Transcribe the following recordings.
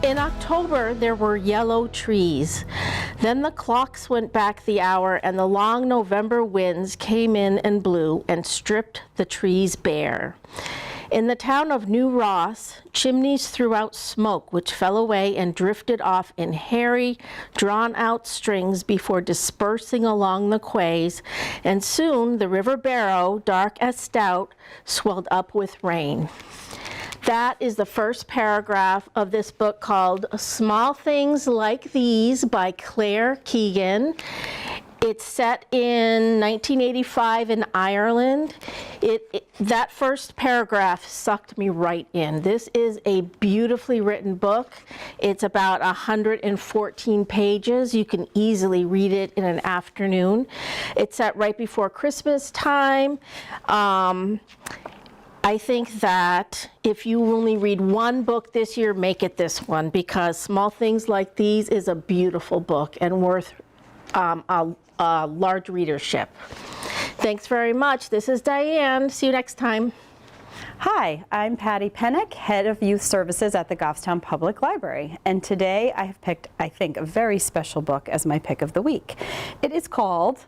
In October, there were yellow trees. Then the clocks went back the hour, and the long November winds came in and blew and stripped the trees bare. In the town of New Ross, chimneys threw out smoke, which fell away and drifted off in hairy, drawn-out strings before dispersing along the quays, and soon the River Barrow, dark as stout, swelled up with rain. That is the first paragraph of this book called Small Things Like These by Claire Keegan. It's set in 1985 in Ireland. That first paragraph sucked me right in. This is a beautifully written book. It's about 114 pages. You can easily read it in an afternoon. It's set right before Christmas time. I think that if you only read one book this year, make it this one, because Small Things Like These is a beautiful book and worth a large readership. Thanks very much. This is Diane. See you next time. Hi, I'm Patty Pennick, Head of Youth Services at the Goffstown Public Library, and today I have picked, I think, a very special book as my pick of the week. It is called,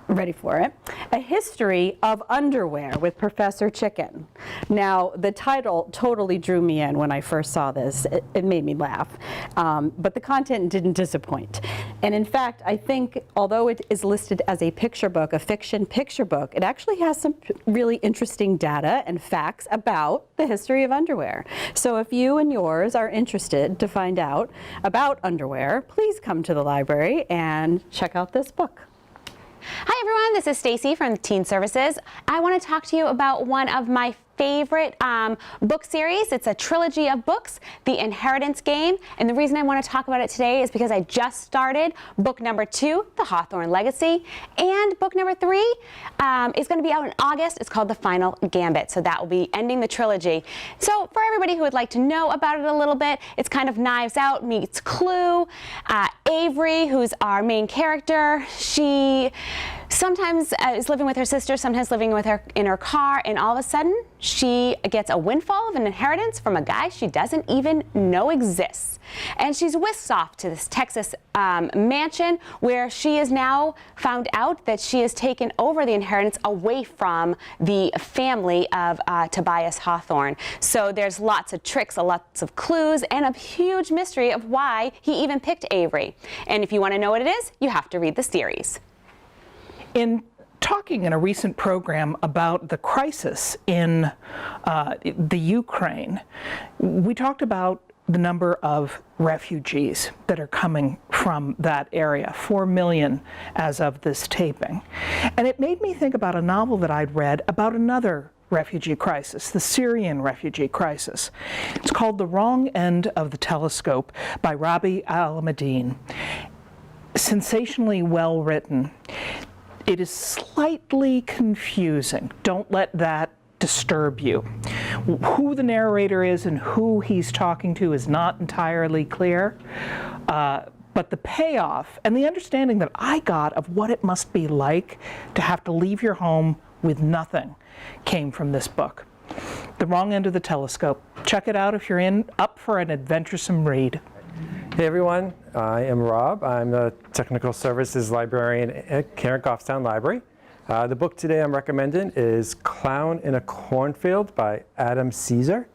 ready for it, A History of Underwear with Professor Chicken. Now, the title totally drew me in when I first saw this. It made me laugh, but the content didn't disappoint. And in fact, I think, although it is listed as a picture book, a fiction picture book, it actually has some really interesting data and facts about the history of underwear. So if you and yours are interested to find out about underwear, please come to the library and check out this book. Hi everyone, this is Stacy from Teen Services. I want to talk to you about one of my favorite book series. It's a trilogy of books, The Inheritance Game, and the reason I want to talk about it today is because I just started book number 2, The Hawthorne Legacy, and book number 3 is going to be out in August. It's called The Final Gambit, so that will be ending the trilogy. So for everybody who would like to know about it a little bit, it's kind of Knives Out meets Clue. Avery, who's our main character, she sometimes is living with her sister, sometimes living with her in her car, and all of a sudden she gets a windfall of an inheritance from a guy she doesn't even know exists. And she's whisked off to this Texas mansion where she is now found out that she has taken over the inheritance away from the family of Tobias Hawthorne. So there's lots of tricks, lots of clues, and a huge mystery of why he even picked Avery. And if you want to know what it is, you have to read the series. In talking in a recent program about the crisis in the Ukraine, we talked about the number of refugees that are coming from that area, 4 million as of this taping. And it made me think about a novel that I'd read about another refugee crisis, the Syrian refugee crisis. It's called The Wrong End of the Telescope by Rabi Al-Madin. Sensationally well written. It is slightly confusing. Don't let that disturb you. Who the narrator is and who he's talking to is not entirely clear, but the payoff and the understanding that I got of what it must be like to have to leave your home with nothing came from this book. The Wrong End of the Telescope. Check it out if you're up for an adventuresome read. Hey everyone, I am Rob. I'm the Technical Services Librarian at Goffstown Library. The book today I'm recommending is Clown in a Cornfield by Adam Caesar.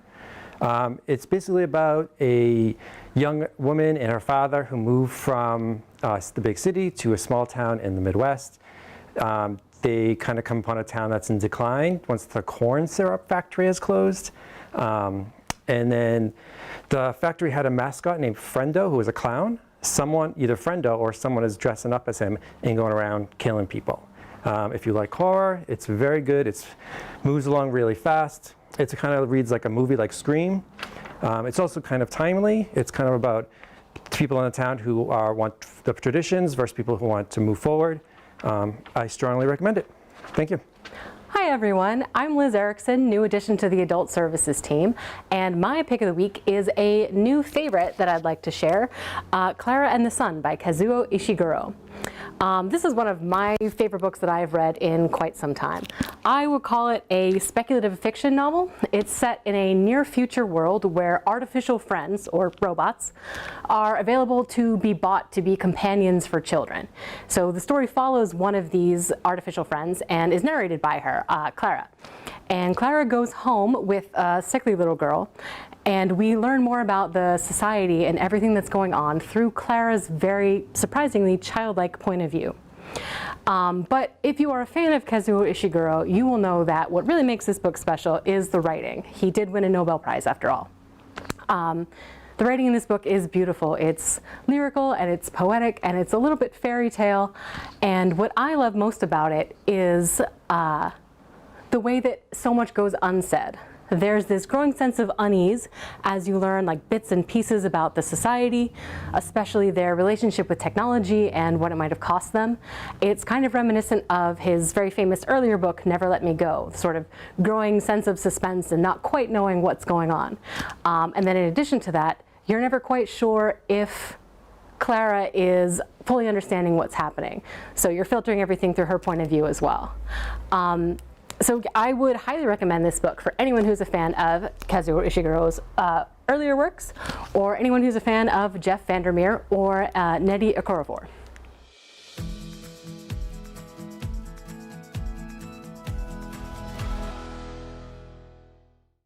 It's basically about a young woman and her father who moved from the big city to a small town in the Midwest. They kind of come upon a town that's in decline once the corn syrup factory has closed. And then the factory had a mascot named Friendo, who was a clown. Someone, either Friendo or someone is dressing up as him and going around killing people. If you like horror, it's very good. It moves along really fast. It kind of reads like a movie like Scream. It's also kind of timely. It's kind of about people in the town who want the traditions versus people who want to move forward. I strongly recommend it. Thank you. Hi everyone, I'm Liz Erickson, new addition to the Adult Services team, and my pick of the week is a new favorite that I'd like to share, Clara and the Sun by Kazuo Ishiguro. This is one of my favorite books that I've read in quite some time. I would call it a speculative fiction novel. It's set in a near future world where artificial friends, or robots, are available to be bought to be companions for children. So the story follows one of these artificial friends and is narrated by her, Clara. And Clara goes home with a sickly little girl, and we learn more about the society and everything that's going on through Clara's very surprisingly childlike point of view. But if you are a fan of Kazuo Ishiguro, you will know that what really makes this book special is the writing. He did win a Nobel Prize after all. The writing in this book is beautiful. It's lyrical and it's poetic and it's a little bit fairy tale. And what I love most about it is the way that so much goes unsaid. There's this growing sense of unease as you learn like bits and pieces about the society, especially their relationship with technology and what it might have cost them. It's kind of reminiscent of his very famous earlier book, Never Let Me Go, sort of growing sense of suspense and not quite knowing what's going on. And then in addition to that, you're never quite sure if Clara is fully understanding what's happening. So you're filtering everything through her point of view as well. So I would highly recommend this book for anyone who's a fan of Kazuo Ishiguro's earlier works, or anyone who's a fan of Jeff Vandermeer or Nnedi Okorafor.